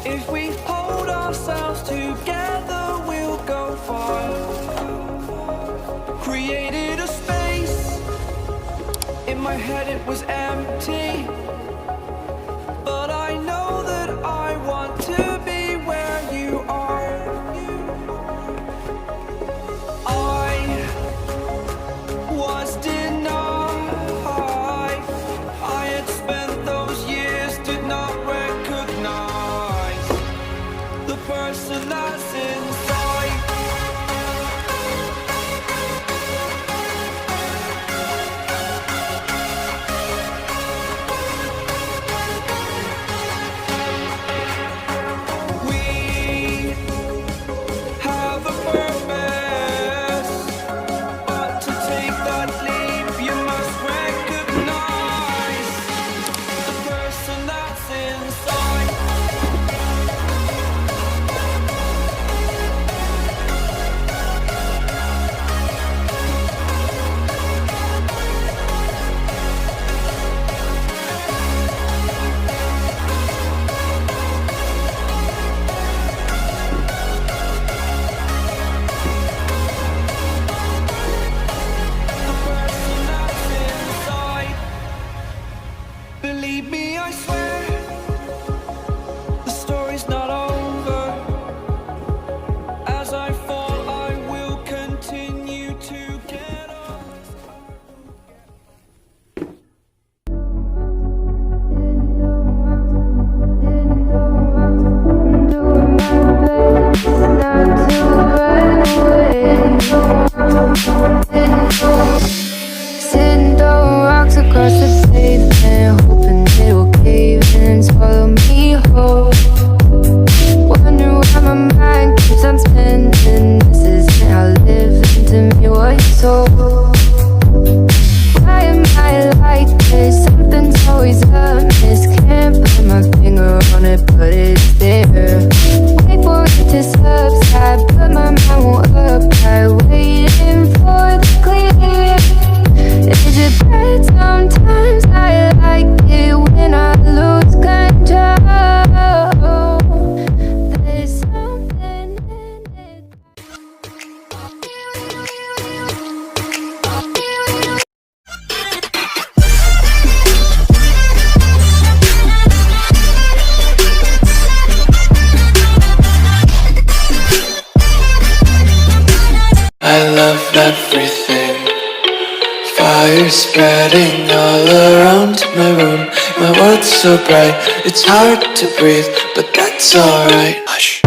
If we hold ourselves together, we'll go far. Created a space. In my head it was empty, but I know that I want to be where you are. I was denied. I had spent those years, did not recognize the person that's inside. We have a purpose, but to take that leap, you must recognize the person that's inside. The person that's inside. Believe me, I swear, the story's not over. As I fall, I will continue to get up. Sitting throwing rocks across the pavement, hoping it will cave in and swallow me whole. Wondering why my mind keeps on spinning. This isn't how living to me was told. Why am I like this? Something's always amiss. Can't put my finger on it, but it's there. Wait for it to subside, but my mind won't apply. Waiting for the clear. Is it bad sometimes? I like it when I lose control. There's something in it. I love everything. Fire spreading all around my room. My world's so bright, it's hard to breathe, but that's alright. Hush.